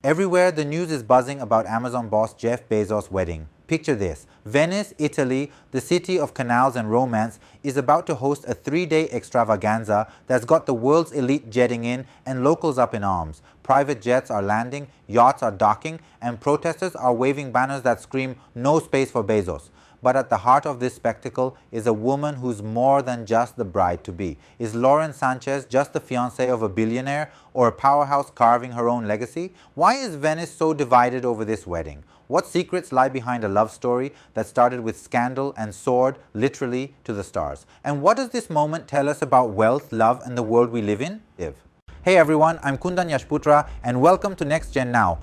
Everywhere, the news is buzzing about Amazon boss Jeff Bezos' wedding. Picture this. Venice, Italy, the city of canals and romance, is about to host a 3-day extravaganza that's got the world's elite jetting in and locals up in arms. Private jets are landing, yachts are docking, and protesters are waving banners that scream, "No space for Bezos." But at the heart of this spectacle is a woman who's more than just the bride-to-be. Is Lauren Sánchez just the fiancé of a billionaire or a powerhouse carving her own legacy? Why is Venice so divided over this wedding? What secrets lie behind a love story that started with scandal and soared, literally, to the stars? And what does this moment tell us about wealth, love, and the world we live in? Hey everyone, I'm Kundan Yashputra, and welcome to NextGen Now.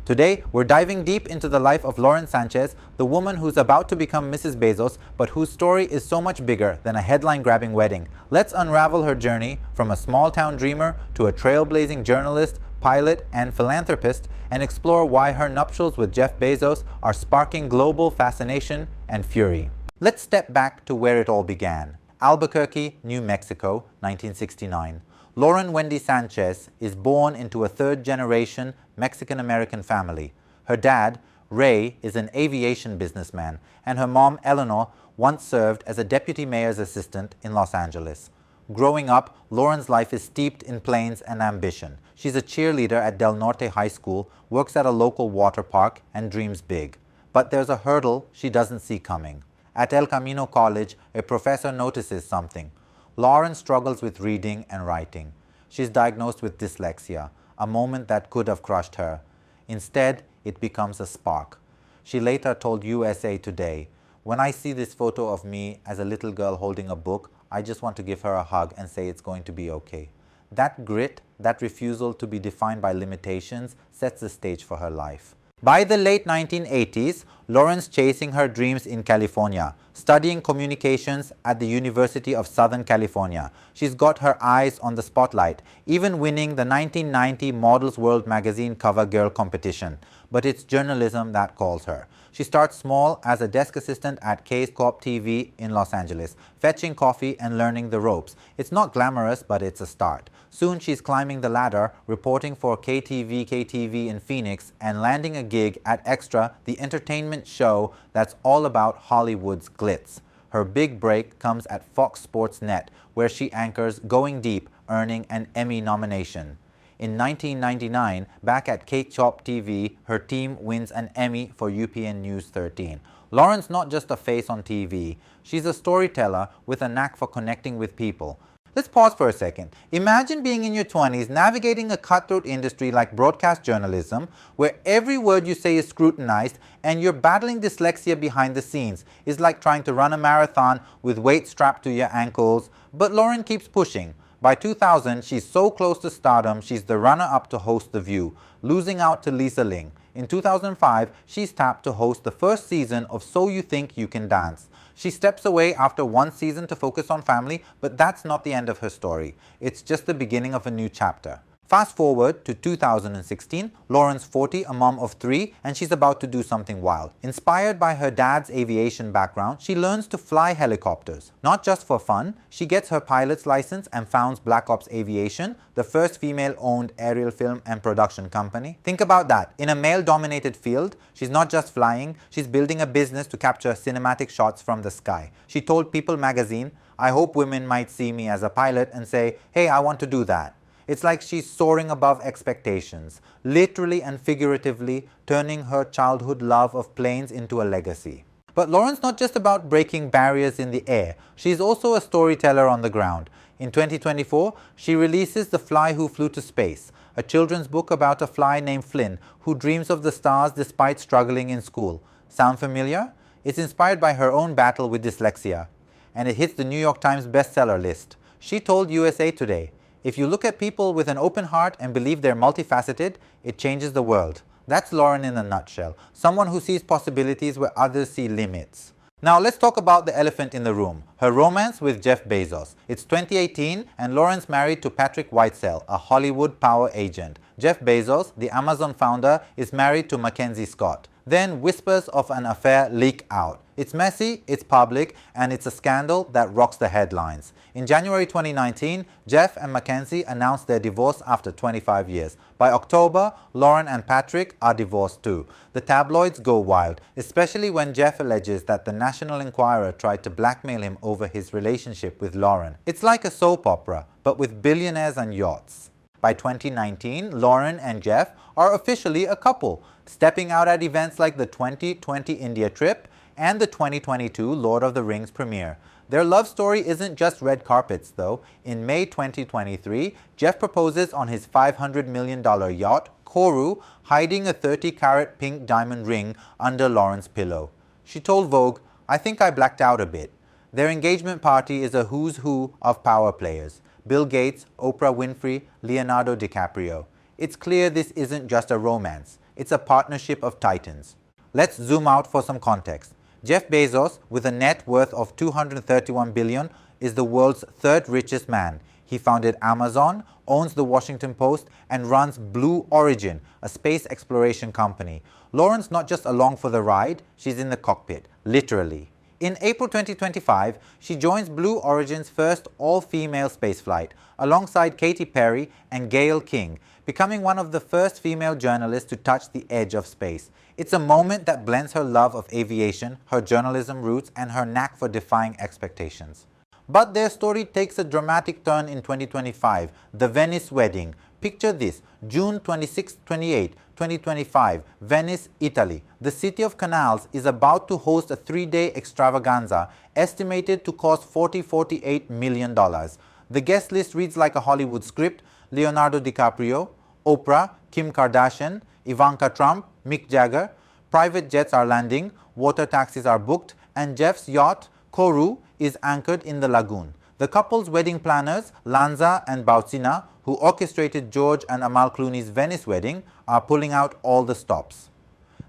Today, we're diving deep into the life of Lauren Sánchez, the woman who's about to become Mrs. Bezos, but whose story is so much bigger than a headline-grabbing wedding. Let's unravel her journey from a small-town dreamer to a trailblazing journalist, pilot, and philanthropist, and explore why her nuptials with Jeff Bezos are sparking global fascination and fury. Let's step back to where it all began. Albuquerque, New Mexico, 1969. Lauren Wendy Sánchez is born into a third-generation Mexican-American family. Her dad, Ray, is an aviation businessman, and her mom, Eleanor, once served as a deputy mayor's assistant in Los Angeles. Growing up, Lauren's life is steeped in planes and ambition. She's a cheerleader at Del Norte High School, works at a local water park, and dreams big. But there's a hurdle she doesn't see coming. At El Camino College, a professor notices something. Lauren struggles with reading and writing. She's diagnosed with dyslexia, a moment that could have crushed her. Instead, it becomes a spark. She later told USA Today, "When I see this photo of me as a little girl holding a book, I just want to give her a hug and say it's going to be okay." That grit, that refusal to be defined by limitations, sets the stage for her life. By the late 1980s, Lauren's chasing her dreams in California, studying communications at the University of Southern California. She's got her eyes on the spotlight, even winning the 1990 Models World magazine cover girl competition. But it's journalism that calls her. She starts small as a desk assistant at K's Co-op TV in Los Angeles, fetching coffee and learning the ropes. It's not glamorous, but it's a start. Soon she's climbing the ladder, reporting for KTV in Phoenix, and landing a gig at Extra, the entertainment show that's all about Hollywood's glitz. Her big break comes at Fox Sports Net, where she anchors Going Deep, earning an Emmy nomination. In 1999, back at K-Chop TV, her team wins an Emmy for UPN News 13. Lauren's not just a face on TV. She's a storyteller with a knack for connecting with people. Let's pause for a second. Imagine being in your 20s, navigating a cutthroat industry like broadcast journalism, where every word you say is scrutinized and you're battling dyslexia behind the scenes. It's like trying to run a marathon with weights strapped to your ankles. But Lauren keeps pushing. By 2000, she's so close to stardom, she's the runner-up to host The View, losing out to Lisa Ling. In 2005, she's tapped to host the first season of So You Think You Can Dance. She steps away after one season to focus on family, but that's not the end of her story. It's just the beginning of a new chapter. Fast forward to 2016, Lauren's 40, a mom of 3, and she's about to do something wild. Inspired by her dad's aviation background, she learns to fly helicopters. Not just for fun, she gets her pilot's license and founds Black Ops Aviation, the first female-owned aerial film and production company. Think about that. In a male-dominated field, she's not just flying, she's building a business to capture cinematic shots from the sky. She told People magazine, "I hope women might see me as a pilot and say, hey, I want to do that." It's like she's soaring above expectations, literally and figuratively turning her childhood love of planes into a legacy. But Lauren's not just about breaking barriers in the air, she's also a storyteller on the ground. In 2024, she releases The Fly Who Flew to Space, a children's book about a fly named Flynn who dreams of the stars despite struggling in school. Sound familiar? It's inspired by her own battle with dyslexia, and it hits the New York Times bestseller list. She told USA Today, "If you look at people with an open heart and believe they're multifaceted, it changes the world." That's Lauren in a nutshell, someone who sees possibilities where others see limits. Now let's talk about the elephant in the room, her romance with Jeff Bezos. It's 2018 and Lauren's married to Patrick Whitesell, a Hollywood power agent. Jeff Bezos, the Amazon founder, is married to Mackenzie Scott. Then whispers of an affair leak out. It's messy, it's public, and it's a scandal that rocks the headlines. In January 2019, Jeff and Mackenzie announced their divorce after 25 years. By October, Lauren and Patrick are divorced too. The tabloids go wild, especially when Jeff alleges that the National Enquirer tried to blackmail him over his relationship with Lauren. It's like a soap opera, but with billionaires and yachts. By 2019, Lauren and Jeff are officially a couple, stepping out at events like the 2020 India trip and the 2022 Lord of the Rings premiere. Their love story isn't just red carpets, though. In May 2023, Jeff proposes on his $500 million yacht, Koru, hiding a 30-carat pink diamond ring under Lauren's pillow. She told Vogue, "I think I blacked out a bit." Their engagement party is a who's who of power players: Bill Gates, Oprah Winfrey, Leonardo DiCaprio. It's clear this isn't just a romance. It's a partnership of titans. Let's zoom out for some context. Jeff Bezos, with a net worth of $231 billion, is the world's third richest man. He founded Amazon, owns the Washington Post, and runs Blue Origin, a space exploration company. Lauren's not just along for the ride, she's in the cockpit, literally. In April 2025, she joins Blue Origin's first all-female spaceflight, alongside Katy Perry and Gayle King, becoming one of the first female journalists to touch the edge of space. It's a moment that blends her love of aviation, her journalism roots, and her knack for defying expectations. But their story takes a dramatic turn in 2025, the Venice wedding. Picture this: June 26-28, 2025, Venice, Italy. The city of canals is about to host a 3-day extravaganza estimated to cost $48 million. The guest list reads like a Hollywood script: Leonardo DiCaprio, Oprah, Kim Kardashian, Ivanka Trump, Mick Jagger. Private jets are landing, water taxis are booked, and Jeff's yacht, Koru, is anchored in the lagoon. The couple's wedding planners, Lanza and Bautzina, who orchestrated George and Amal Clooney's Venice wedding, are pulling out all the stops.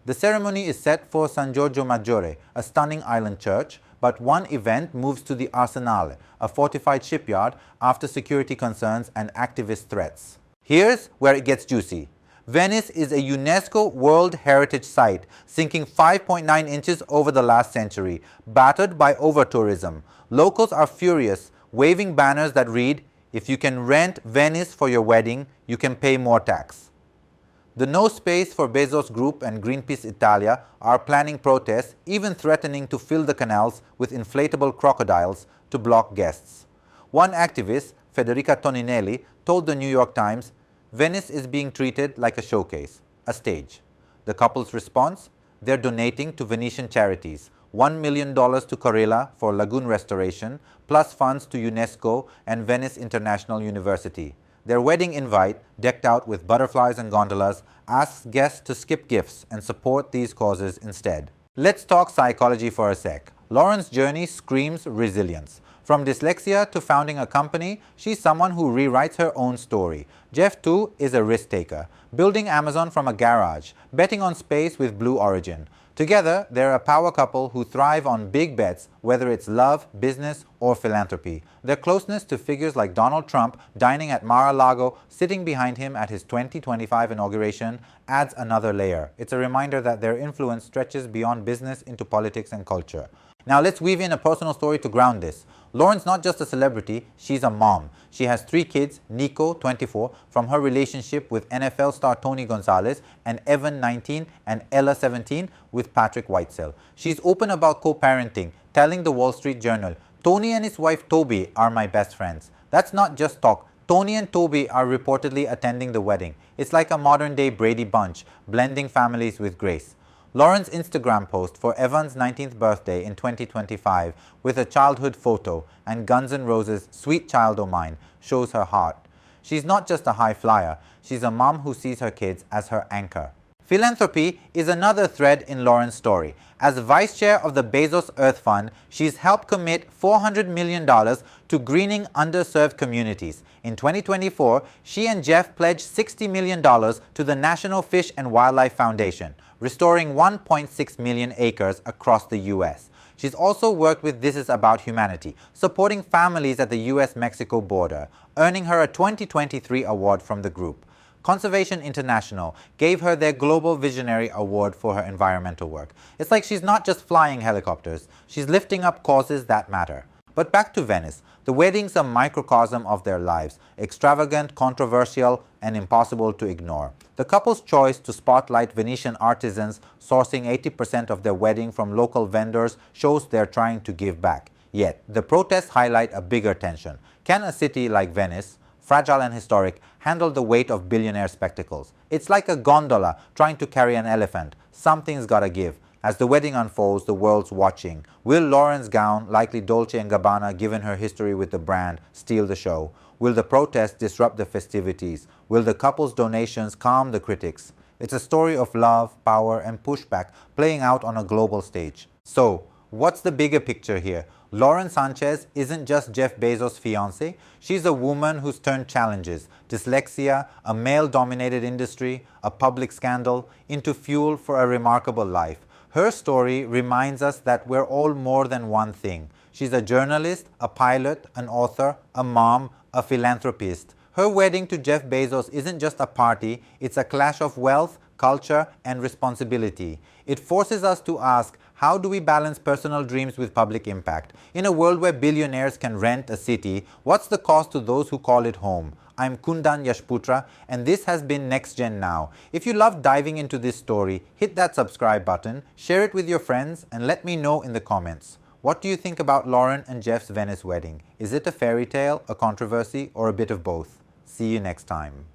The ceremony is set for San Giorgio Maggiore, a stunning island church, but one event moves to the Arsenale, a fortified shipyard, after security concerns and activist threats. Here's where it gets juicy. Venice is a UNESCO World Heritage Site, sinking 5.9 inches over the last century, battered by over-tourism. Locals are furious, waving banners that read, "If you can rent Venice for your wedding, you can pay more tax." The No Space for Bezos Group and Greenpeace Italia are planning protests, even threatening to fill the canals with inflatable crocodiles to block guests. One activist, Federica Toninelli, told the New York Times, "Venice is being treated like a showcase, a stage." The couple's response? They're donating to Venetian charities, $1 million to Corella for lagoon restoration, plus funds to UNESCO and Venice International University. Their wedding invite, decked out with butterflies and gondolas, asks guests to skip gifts and support these causes instead. Let's talk psychology for a sec. Lauren's journey screams resilience. From dyslexia to founding a company, she's someone who rewrites her own story. Jeff, too, is a risk-taker, building Amazon from a garage, betting on space with Blue Origin. Together, they're a power couple who thrive on big bets, whether it's love, business, or philanthropy. Their closeness to figures like Donald Trump, dining at Mar-a-Lago, sitting behind him at his 2025 inauguration, adds another layer. It's a reminder that their influence stretches beyond business into politics and culture. Now let's weave in a personal story to ground this. Lauren's not just a celebrity, she's a mom. She has 3 kids, Nico, 24, from her relationship with NFL star Tony Gonzalez, and Evan, 19, and Ella, 17, with Patrick Whitesell. She's open about co-parenting, telling the Wall Street Journal, "Tony and his wife Toby are my best friends." That's not just talk. Tony and Toby are reportedly attending the wedding. It's like a modern-day Brady Bunch, blending families with grace. Lauren's Instagram post for Evan's 19th birthday in 2025, with a childhood photo and Guns N' Roses' Sweet Child O' Mine, shows her heart. She's not just a high flyer, she's a mom who sees her kids as her anchor. Philanthropy is another thread in Lauren's story. As vice chair of the Bezos Earth Fund, she's helped commit $400 million to greening underserved communities. In 2024, she and Jeff pledged $60 million to the National Fish and Wildlife Foundation, restoring 1.6 million acres across the U.S. She's also worked with This Is About Humanity, supporting families at the U.S.-Mexico border, earning her a 2023 award from the group. Conservation International gave her their Global Visionary Award for her environmental work. It's like she's not just flying helicopters, she's lifting up causes that matter. But back to Venice. The wedding's a microcosm of their lives, extravagant, controversial, and impossible to ignore. The couple's choice to spotlight Venetian artisans sourcing 80% of their wedding from local vendors shows they're trying to give back. Yet, the protests highlight a bigger tension. Can a city like Venice, fragile and historic, handle the weight of billionaire spectacles? It's like a gondola trying to carry an elephant. Something's gotta give. As the wedding unfolds, the world's watching. Will Lauren's gown, likely Dolce & Gabbana given her history with the brand, steal the show? Will the protests disrupt the festivities? Will the couple's donations calm the critics? It's a story of love, power, and pushback playing out on a global stage. So, what's the bigger picture here? Lauren Sánchez isn't just Jeff Bezos' fiancé. She's a woman who's turned challenges, dyslexia, a male-dominated industry, a public scandal, into fuel for a remarkable life. Her story reminds us that we're all more than one thing. She's a journalist, a pilot, an author, a mom, a philanthropist. Her wedding to Jeff Bezos isn't just a party, it's a clash of wealth, culture, and responsibility. It forces us to ask, how do we balance personal dreams with public impact? In a world where billionaires can rent a city, what's the cost to those who call it home? I'm Kundan Yashputra, and this has been NextGen Now. If you love diving into this story, hit that subscribe button, share it with your friends, and let me know in the comments. What do you think about Lauren and Jeff's Venice wedding? Is it a fairy tale, a controversy, or a bit of both? See you next time.